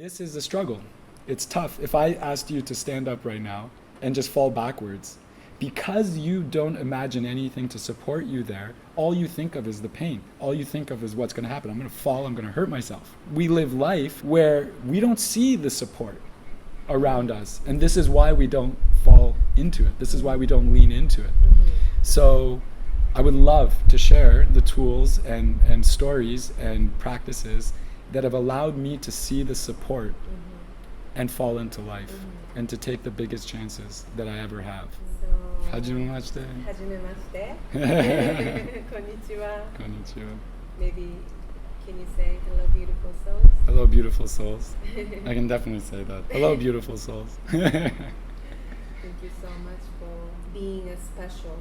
This is a struggle. It's tough. If I asked you to stand up right now and just fall backwards, because you don't imagine anything to support you there, all you think of is the pain. All you think of is what's going to happen. I'm going to fall. I'm going to hurt myself. We live life where we don't see the support around us. And this is why we don't fall into it. This is why we don't lean into it. So I would love to share the tools and stories and practices that have allowed me to see the support and fall into life and to take the biggest chances that I ever have. Hajimemashite. Hajimemashite. Konnichiwa. Konnichiwa. Maybe can you say hello beautiful souls? Hello beautiful souls. I can definitely say that. Hello beautiful souls. Thank you so much for being a special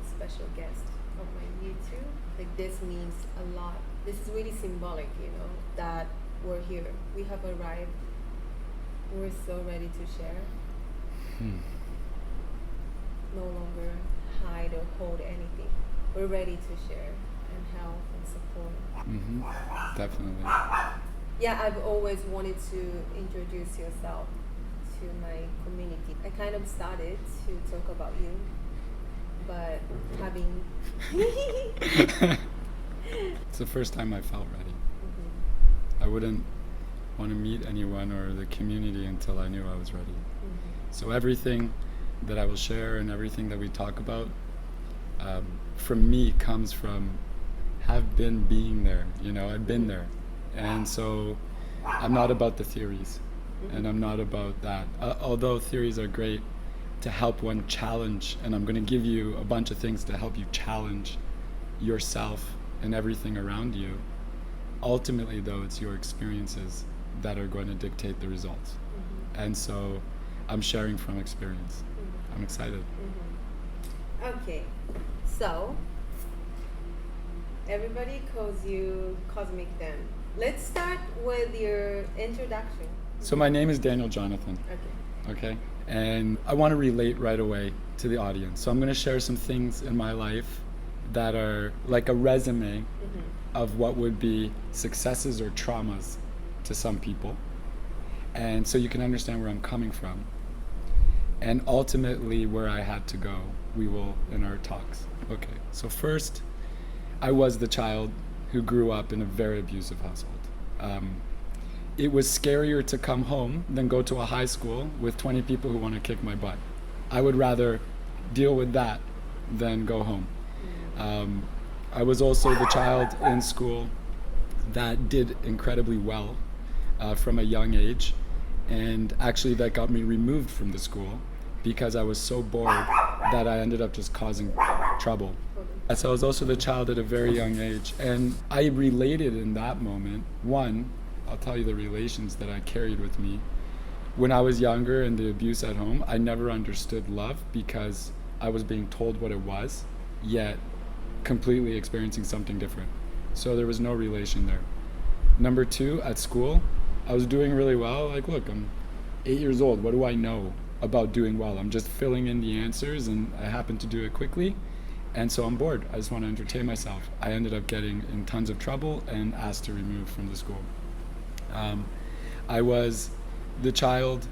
guest of my YouTube. Like this means a lot. This is really symbolic, you know, that we're here. We have arrived. We're so ready to share. No longer hide or hold anything. We're ready to share and help and support. Definitely. Yeah, I've always wanted to introduce yourself to my community. I kind of started to talk about you, but having... It's the first time I felt ready. I wouldn't want to meet anyone or the community until I knew I was ready. So everything that I will share and everything that we talk about from me comes from being there. You know, I've been there. And so I'm not about the theories and I'm not about that. Although theories are great to help one challenge, and I'm going to give you a bunch of things to help you challenge yourself and everything around you. Ultimately, though, it's your experiences that are going to dictate the results. And so I'm sharing from experience. I'm excited. Okay, so everybody calls you Cosmic Dan. Let's start with your introduction. So my name is Daniel Jonathan. Okay. And I want to relate right away to the audience. So I'm going to share some things in my life that are like a resume of what would be successes or traumas to some people. And so you can understand where I'm coming from. And ultimately where I had to go, we will in our talks. Okay, so first, I was the child who grew up in a very abusive household. It was scarier to come home than go to a high school with 20 people who want to kick my butt. I would rather deal with that than go home. I was also the child in school that did incredibly well from a young age, and actually that got me removed from the school because I was so bored that I ended up just causing trouble. So I was also the child at a very young age, and I related in that moment. One, I'll tell you the relations that I carried with me. When I was younger and the abuse at home, I never understood love because I was being told what it was, yet completely experiencing something different. So there was no relation there. Number two, at school, I was doing really well. Like, look, I'm 8 years old. What do I know about doing well? I'm just filling in the answers and I happen to do it quickly. And so I'm bored. I just want to entertain myself. I ended up getting in tons of trouble and asked to remove from the school. I was the child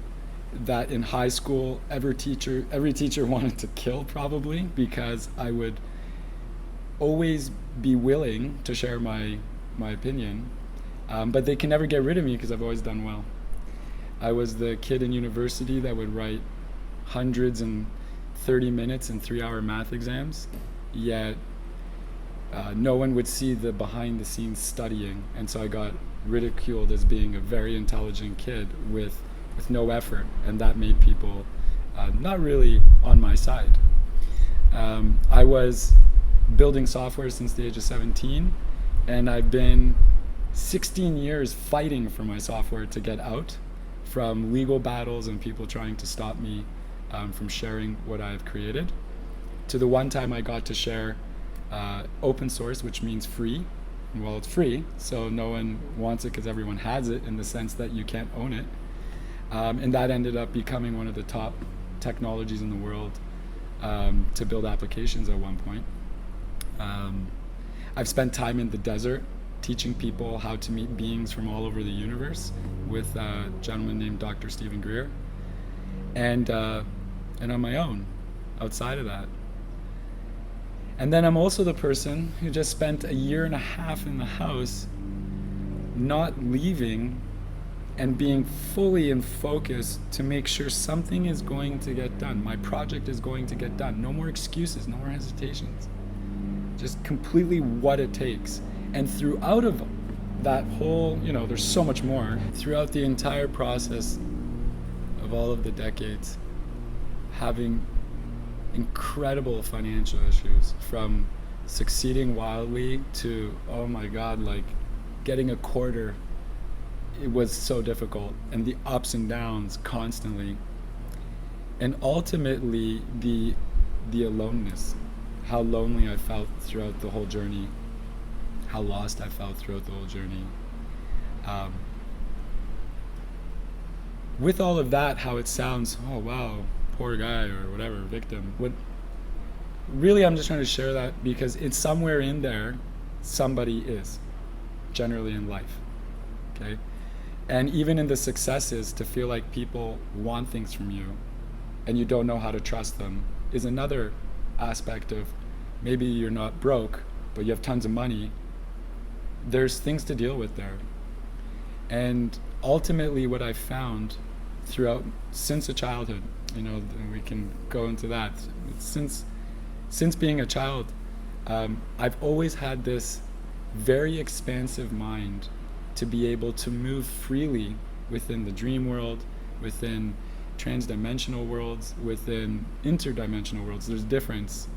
that in high school, every teacher wanted to kill probably, because I would always be willing to share my opinion, but they can never get rid of me because I've always done well. I was the kid in university that would write hundreds and 30 minutes and 3-hour math exams, yet no one would see the behind the scenes studying, and so I got ridiculed as being a very intelligent kid with no effort, and that made people not really on my side. I was building software since the age of 17, and I've been 16 years fighting for my software to get out from legal battles and people trying to stop me from sharing what I've created, to the one time I got to share open source, which means free. Well, it's free, so no one wants it because everyone has it, in the sense that you can't own it. And that ended up becoming one of the top technologies in the world to build applications at one point. I've spent time in the desert teaching people how to meet beings from all over the universe with a gentleman named Dr. Stephen Greer, and on my own outside of that. And then I'm also the person who just spent a year and a half in the house, not leaving and being fully in focus to make sure something is going to get done. My project is going to get done. No more excuses, no more hesitations. Just completely what it takes. And throughout of that whole, there's so much more. Throughout the entire process of all of the decades, having incredible financial issues, from succeeding wildly to, oh my God, like getting a quarter, it was so difficult, and the ups and downs constantly. And ultimately the aloneness, how lonely I felt throughout the whole journey, how lost I felt throughout the whole journey. With all of that, how it sounds, oh wow, poor guy or whatever, victim. Really, I'm just trying to share that because it's somewhere in there, somebody is, generally in life, okay? And even in the successes, to feel like people want things from you and you don't know how to trust them is another aspect of maybe you're not broke, but you have tons of money. There's things to deal with there. And ultimately what I found throughout, since a childhood, we can go into that. Since being a child, I've always had this very expansive mind to be able to move freely within the dream world, within transdimensional worlds, within interdimensional worlds. There's difference.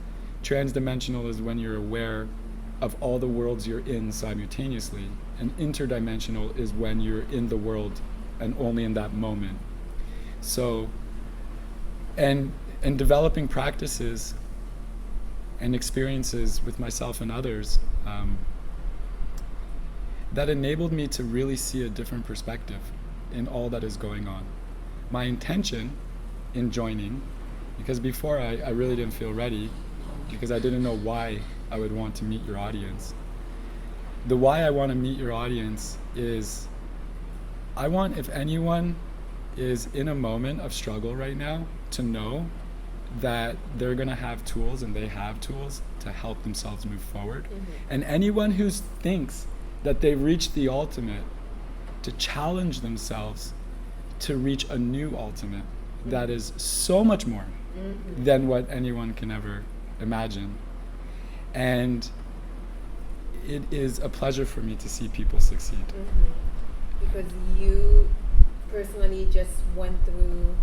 Transdimensional is when you're aware of all the worlds you're in simultaneously, and interdimensional is when you're in the world and only in that moment. So, and developing practices and experiences with myself and others, that enabled me to really see a different perspective in all that is going on. My intention in joining, because before I really didn't feel ready, because I didn't know why I would want to meet your audience. The why I want to meet your audience is, I want, if anyone is in a moment of struggle right now, to know that they're going to have tools, and they have tools to help themselves move forward. Mm-hmm. And anyone who thinks that they've reached the ultimate, to challenge themselves to reach a new ultimate that is so much more than what anyone can ever imagine. And it is a pleasure for me to see people succeed. Because you personally just went through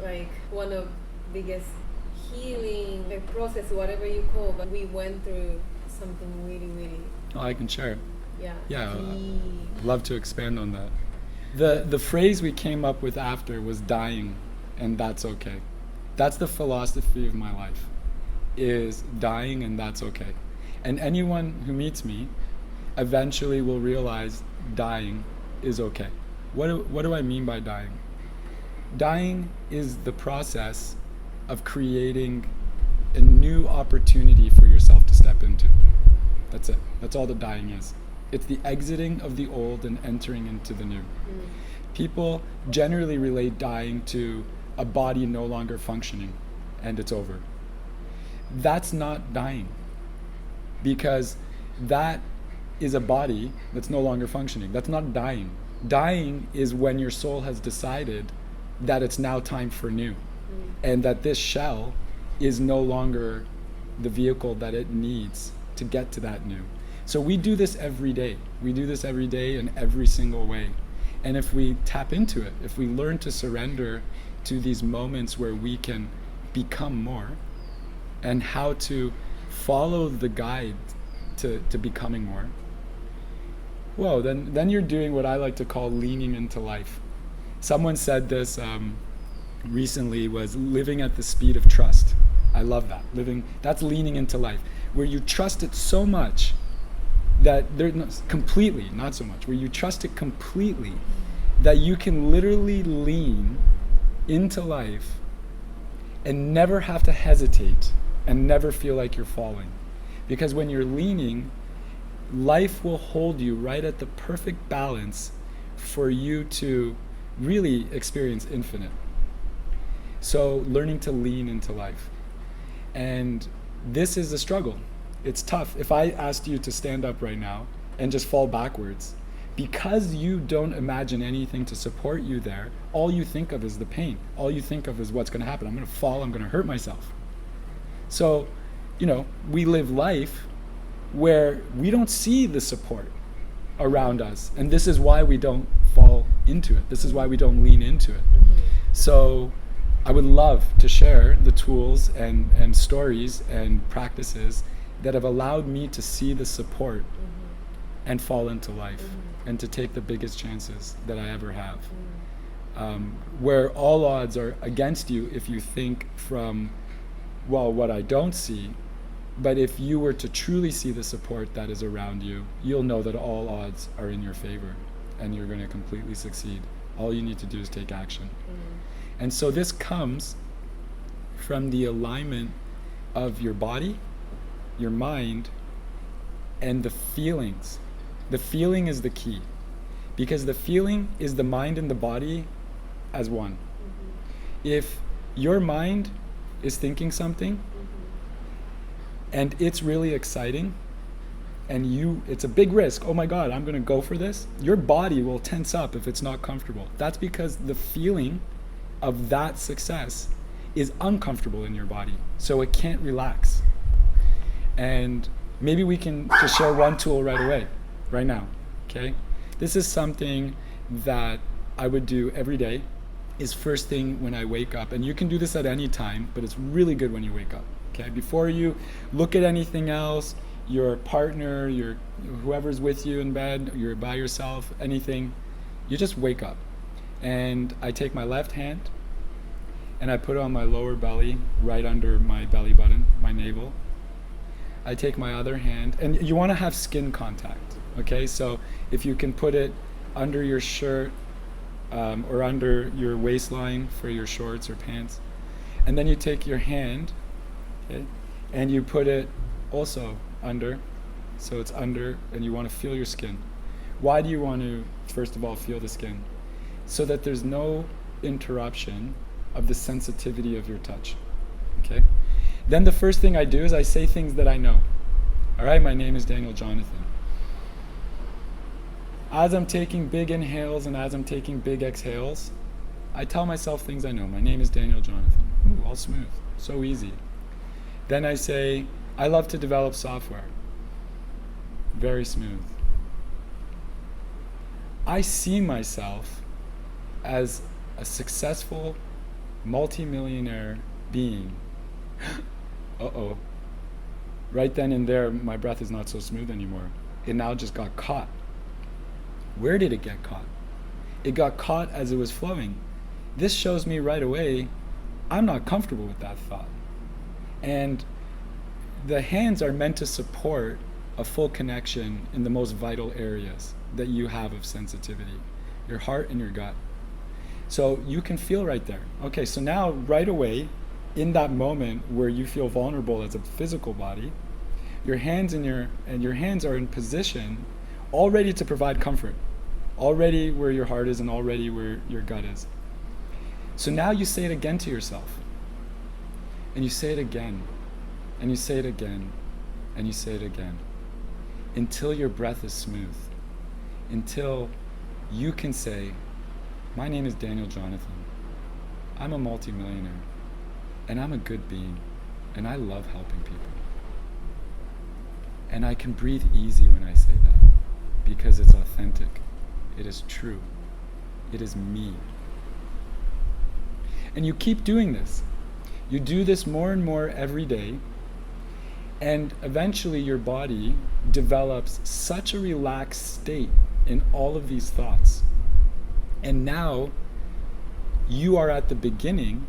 like one of biggest healing process, whatever you call, but we went through something really, really. Oh, I can share. Yeah. Love to expand on that. The phrase we came up with after was dying, and that's okay. That's the philosophy of my life, is dying and that's okay. And anyone who meets me eventually will realize dying is okay. What do I mean by dying? Dying is the process of creating a new opportunity for yourself to step into. That's it. That's all that dying is. It's the exiting of the old and entering into the new. People generally relate dying to a body no longer functioning and it's over. That's not dying, because that is a body that's no longer functioning. That's not dying. Dying is when your soul has decided that it's now time for new, and that this shell is no longer the vehicle that it needs to get to that new. So we do this every day. We do this every day in every single way. And if we tap into it, if we learn to surrender to these moments where we can become more, and how to follow the guide to becoming more, whoa, then you're doing what I like to call leaning into life. Someone said this recently, was living at the speed of trust. I love that. That's leaning into life, where you trust it so much that completely, not so much, where you trust it completely that you can literally lean into life and never have to hesitate and never feel like you're falling. Because when you're leaning, life will hold you right at the perfect balance for you to really experience infinite. So learning to lean into life. And this is a struggle. It's tough. If I asked you to stand up right now and just fall backwards, because you don't imagine anything to support you there, all you think of is the pain. All you think of is what's going to happen. I'm going to fall, I'm going to hurt myself. So, we live life where we don't see the support around us. And this is why we don't fall into it. This is why we don't lean into it. So I would love to share the tools and stories and practices that have allowed me to see the support and fall into life and to take the biggest chances that I ever have. Where all odds are against you if you think from, what I don't see. But if you were to truly see the support that is around you, you'll know that all odds are in your favor and you're going to completely succeed. All you need to do is take action. And so this comes from the alignment of your body, your mind, and the feelings. The feeling is the key, because the feeling is the mind and the body as one. If your mind is thinking something and it's really exciting and it's a big risk, oh my God, I'm going to go for this, your body will tense up if it's not comfortable. That's because the feeling of that success is uncomfortable in your body, so it can't relax. And maybe we can just share one tool right away, right now, okay? This is something that I would do every day, is first thing when I wake up. And you can do this at any time, but it's really good when you wake up, okay? Before you look at anything else, your partner, whoever's with you in bed, you're by yourself, anything, you just wake up. And I take my left hand and I put it on my lower belly, right under my belly button, my navel. I take my other hand, and you want to have skin contact, okay? So if you can put it under your shirt or under your waistline for your shorts or pants, and then you take your hand, okay, and you put it also under, so it's under, and you want to feel your skin. Why do you want to, first of all, feel the skin? So that there's no interruption of the sensitivity of your touch, okay? Then the first thing I do is I say things that I know. All right, my name is Daniel Jonathan. As I'm taking big inhales and as I'm taking big exhales, I tell myself things I know. My name is Daniel Jonathan. Ooh, all smooth, so easy. Then I say, I love to develop software. Very smooth. I see myself as a successful multimillionaire being. Uh-oh. Right then and there, my breath is not so smooth anymore. It now just got caught. Where did it get caught? It got caught as it was flowing. This shows me right away, I'm not comfortable with that thought. And the hands are meant to support a full connection in the most vital areas that you have of sensitivity, your heart and your gut. So you can feel right there. Okay, so now right away, in that moment where you feel vulnerable as a physical body, your hands your hands are in position already to provide comfort, already where your heart is and already where your gut is. So now you say it again to yourself, and you say it again, and you say it again, and you say it again, until your breath is smooth, until you can say, my name is Daniel Jonathan. I'm a multimillionaire, and I'm a good being, and I love helping people. And I can breathe easy when I say that, because it's authentic, it is true, it is me. And you keep doing this. You do this more and more every day, and eventually your body develops such a relaxed state in all of these thoughts. And now you are at the beginning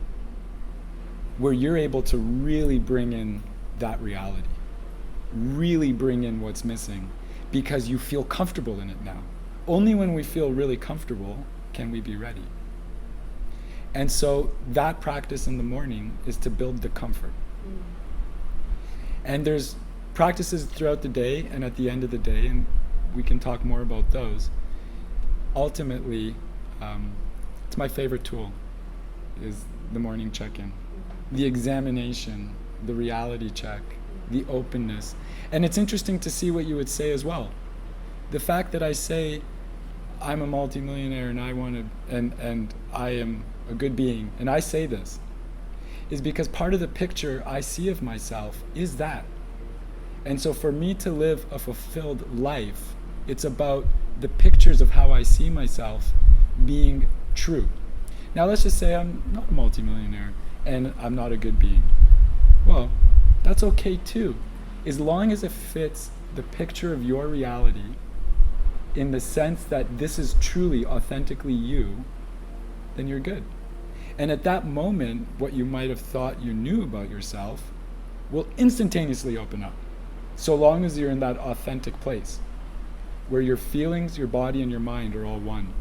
where you're able to really bring in that reality, really bring in what's missing, because you feel comfortable in it now. Only when we feel really comfortable can we be ready. And so that practice in the morning is to build the comfort. And there's practices throughout the day and at the end of the day, and we can talk more about those. Ultimately, it's my favorite tool, is the morning check-in. The examination, the reality check, the openness. And it's interesting to see what you would say as well. The fact that I say I'm a multimillionaire and I want to, and I am a good being, and I say this, is because part of the picture I see of myself is that. And so for me to live a fulfilled life, it's about the pictures of how I see myself being true. Now let's just say I'm not a multimillionaire and I'm not a good being. Well, that's okay too, as long as it fits the picture of your reality in the sense that this is truly, authentically you, then you're good. And at that moment, what you might have thought you knew about yourself will instantaneously open up, so long as you're in that authentic place where your feelings, your body, and your mind are all one.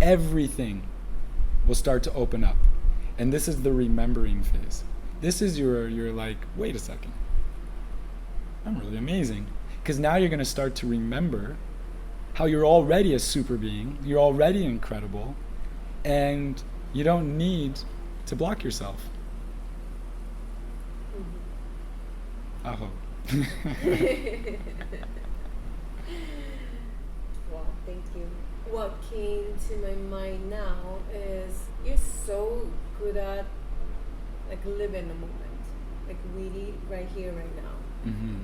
Everything will start to open up. And this is the remembering phase. This is you're like, wait a second, I'm really amazing. Because now you're going to start to remember how you're already a super being, you're already incredible, and you don't need to block yourself. I hope. Wow, thank you. What came to my mind now is you're so good at like living the moment, like really right here, right now. Mm-hmm.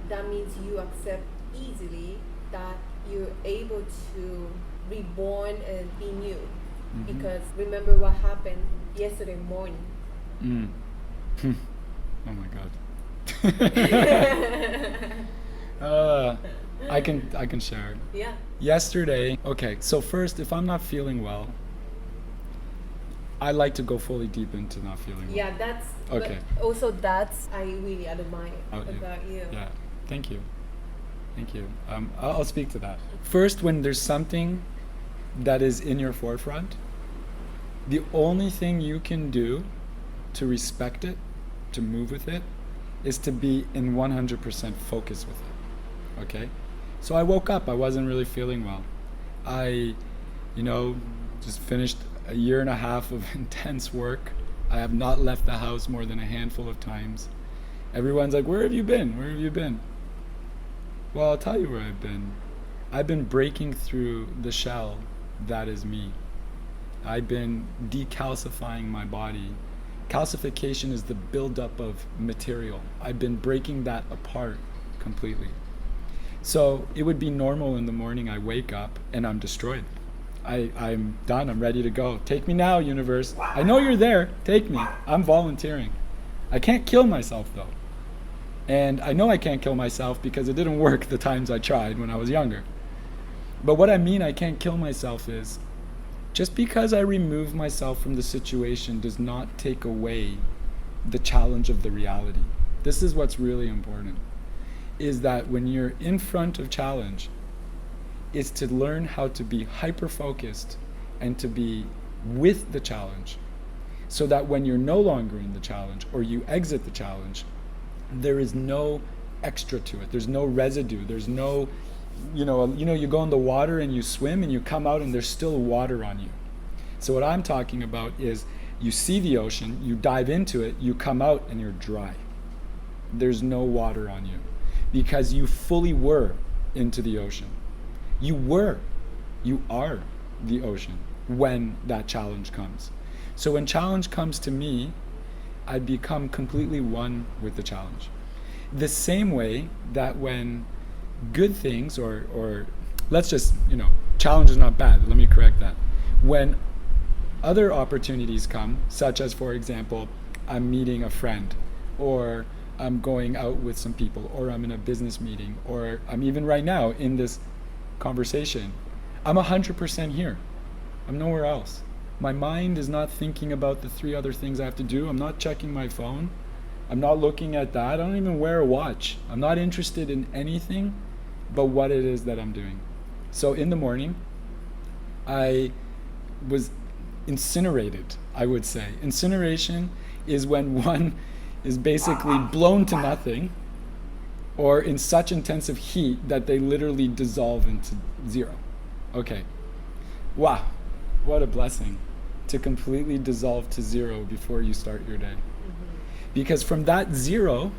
That means you accept easily that you're able to reborn and be new. Mm-hmm. Because remember what happened yesterday morning. Mm. Oh my God. I can share. Yeah. Yesterday, okay, so first, if I'm not feeling well, I like to go fully deep into not feeling well. Yeah, that's okay. Also, that's I really admire about you. Yeah, thank you. I'll speak to that. First, when there's something that is in your forefront, the only thing you can do to respect it, to move with it, is to be in 100% focus with it. Okay? So I woke up, I wasn't really feeling well. I, just finished a year and a half of intense work. I have not left the house more than a handful of times. Everyone's like, where have you been? Where have you been? Well, I'll tell you where I've been. I've been breaking through the shell that is me. I've been decalcifying my body. Calcification is the buildup of material. I've been breaking that apart completely. So it would be normal in the morning I wake up and I'm destroyed. I'm done, I'm ready to go. Take me now, universe. I know you're there, take me. I'm volunteering. I can't kill myself though. And I know I can't kill myself because it didn't work the times I tried when I was younger. But what I mean I can't kill myself is, just because I remove myself from the situation does not take away the challenge of the reality. This is what's really important, is that when you're in front of challenge, is to learn how to be hyper-focused and to be with the challenge, so that when you're no longer in the challenge or you exit the challenge, there is no extra to it. There's no residue. There's no, you go in the water and you swim and you come out and there's still water on you. So what I'm talking about is you see the ocean, you dive into it, you come out and you're dry. There's no water on you because you fully were into the ocean. You are the ocean when that challenge comes. So when challenge comes to me, I become completely one with the challenge. The same way that when good things or let's just, challenge is not bad, let me correct that. When other opportunities come, such as, for example, I'm meeting a friend, or I'm going out with some people, or I'm in a business meeting, or I'm even right now in this conversation, I'm 100% here. I'm nowhere else. My mind is not thinking about the 3 other things I have to do. I'm not checking my phone. I'm not looking at that. I don't even wear a watch. I'm not interested in anything but what it is that I'm doing. So in the morning, I was incinerated, I would say. Incineration is when one is basically blown to nothing or in such intensive heat that they literally dissolve into zero. Okay. Wow, what a blessing to completely dissolve to zero before you start your day. Because from that zero,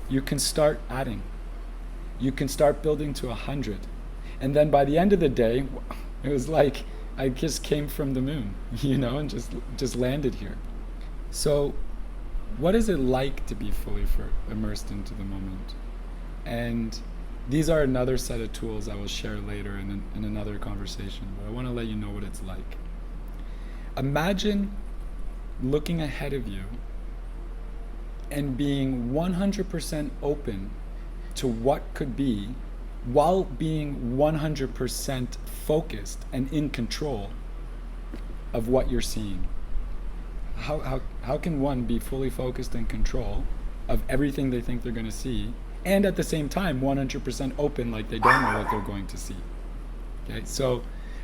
you can start adding. You can start building to 100. And then by the end of the day, it was like I just came from the moon, and just landed here. So what is it like to be fully immersed into the moment? And these are another set of tools I will share later in another conversation, but I want to let you know what it's like. Imagine looking ahead of you and being 100% open to what could be, while being 100% focused and in control of what you're seeing. How can one be fully focused and control of everything they think they're going to see, and at the same time 100% open like they don't know what they're going to see? Okay, so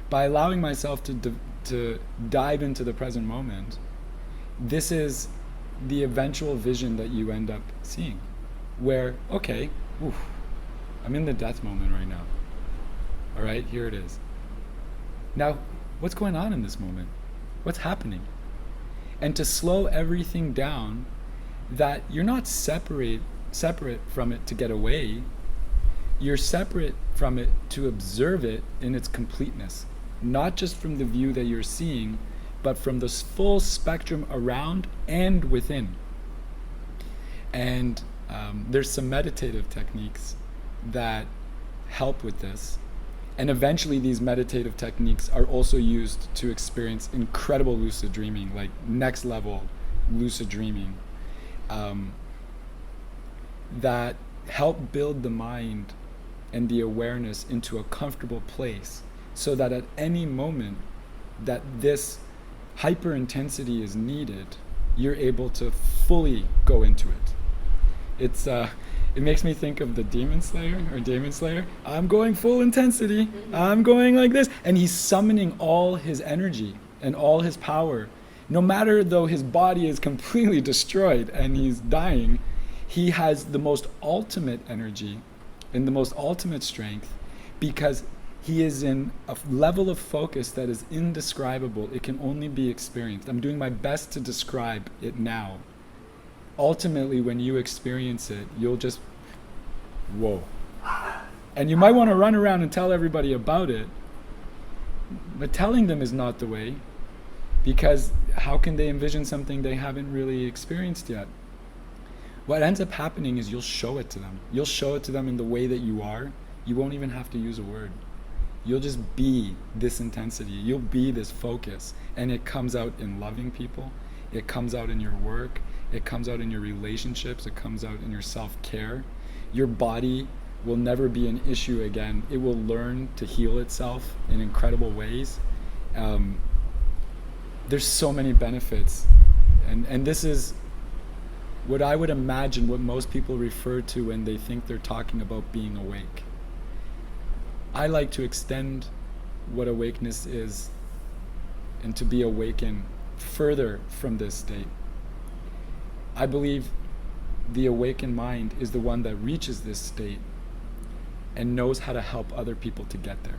by allowing myself to dive into the present moment, this is the eventual vision that you end up seeing, where, okay, I'm in the death moment right now. All right, here it is. Now, what's going on in this moment? What's happening? And to slow everything down, that you're not separate from it to get away. You're separate from it to observe it in its completeness, not just from the view that you're seeing, but from the full spectrum around and within. And there's some meditative techniques that help with this. And eventually these meditative techniques are also used to experience incredible lucid dreaming, like next level lucid dreaming, that help build the mind and the awareness into a comfortable place, so that at any moment that this hyper intensity is needed, you're able to fully go into it. It makes me think of the Demon Slayer. I'm going full intensity. I'm going like this. And he's summoning all his energy and all his power. No matter though his body is completely destroyed and he's dying, he has the most ultimate energy and the most ultimate strength, because he is in a level of focus that is indescribable. It can only be experienced. I'm doing my best to describe it now. Ultimately, when you experience it, you'll just, whoa. And you might want to run around and tell everybody about it, but telling them is not the way, because how can they envision something they haven't really experienced yet? What ends up happening is you'll show it to them. You'll show it to them in the way that you are. You won't even have to use a word. You'll just be this intensity. You'll be this focus. And it comes out in loving people. It comes out in your work. It comes out in your relationships. It comes out in your self-care. Your body will never be an issue again. It will learn to heal itself in incredible ways. There's so many benefits. And this is what I would imagine what most people refer to when they think they're talking about being awake. I like to extend what awakeness is and to be awakened further from this state. I believe the awakened mind is the one that reaches this state and knows how to help other people to get there.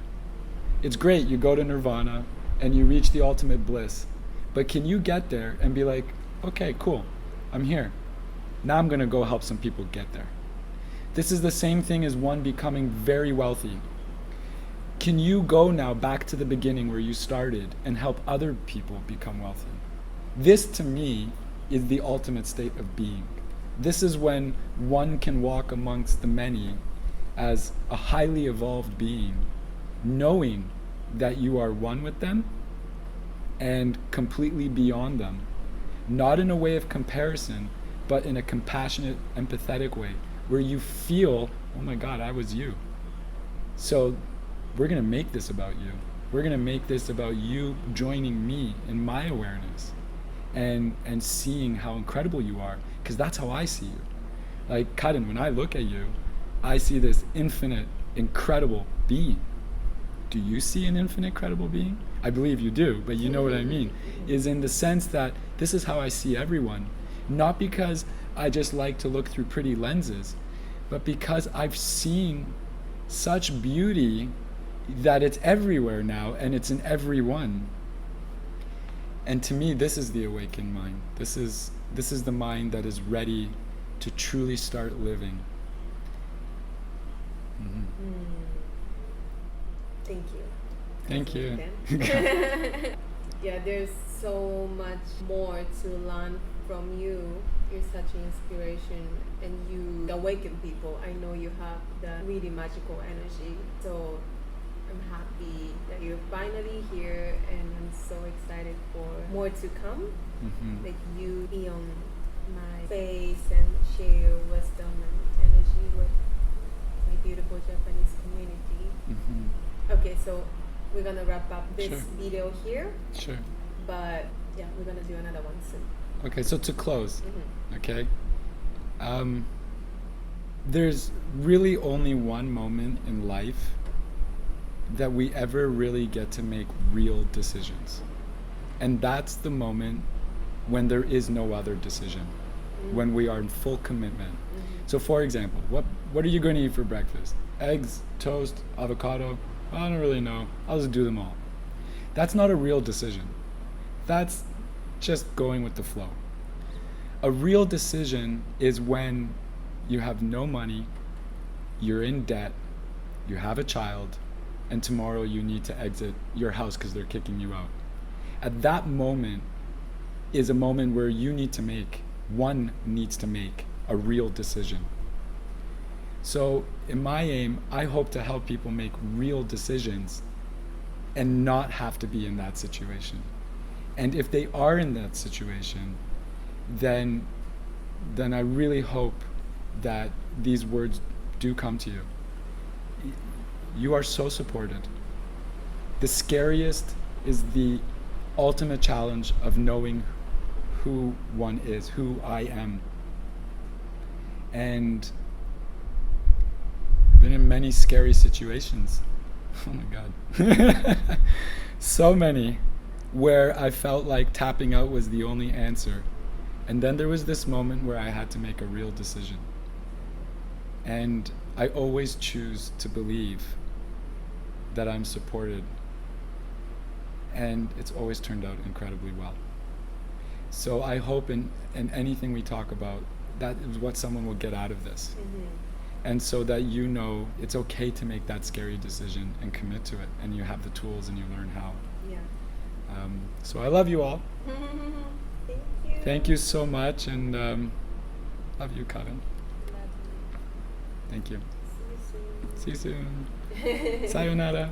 It's great, you go to nirvana and you reach the ultimate bliss, but can you get there and be like, okay, cool, I'm here. Now I'm going to go help some people get there. This is the same thing as one becoming very wealthy. Can you go now back to the beginning where you started and help other people become wealthy? This, to me, is the ultimate state of being. This is when one can walk amongst the many as a highly evolved being, knowing that you are one with them and completely beyond them, not in a way of comparison, but in a compassionate, empathetic way, where you feel, oh my God, I was you. So we're going to make this about you. We're going to make this about you joining me in my awareness and seeing how incredible you are, because that's how I see you. Like, Kalen, when I look at you, I see this infinite, incredible being. Do you see an infinite, credible being? I believe you do, but you know what I mean, is in the sense that this is how I see everyone. Not because I just like to look through pretty lenses, but because I've seen such beauty that it's everywhere now and it's in everyone. And to me, this is the awakened mind. This is the mind that is ready to truly start living. Thank you. Thank you. Yeah, there's so much more to learn from you. You're such an inspiration, and you awaken people. I know you have the really magical energy. So I'm happy that you're finally here, and I'm so excited for more to come. Like you be on my face and share your wisdom and energy with my beautiful Japanese community. Okay, so we're gonna wrap up this video here. Sure. But yeah, we're gonna do another one soon. Okay, so to close, okay, there's really only one moment in life that we ever really get to make real decisions, and that's the moment when there is no other decision, when we are in full commitment. So for example, what are you going to eat for breakfast? Eggs, toast, avocado? I don't really know. I'll just do them all. That's not a real decision. That's just going with the flow. A real decision is when you have no money, you're in debt, you have a child, and tomorrow you need to exit your house because they're kicking you out. At that moment is a moment where one needs to make a real decision. So in my aim, I hope to help people make real decisions and not have to be in that situation. And if they are in that situation, then I really hope that these words do come to you. You are so supported. The scariest is the ultimate challenge of knowing who one is, who I am. And I've been in many scary situations. Oh my God. So many, where I felt like tapping out was the only answer. And then there was this moment where I had to make a real decision. And I always choose to believe that I'm supported. And it's always turned out incredibly well. So I hope in anything we talk about, that is what someone will get out of this. And so that you know it's okay to make that scary decision and commit to it, and you have the tools and you learn how. Yeah. So I love you all. Thank you. Thank you so much, and love you, Kalen. Love you. Thank you. See you soon. See you soon. Sayonara.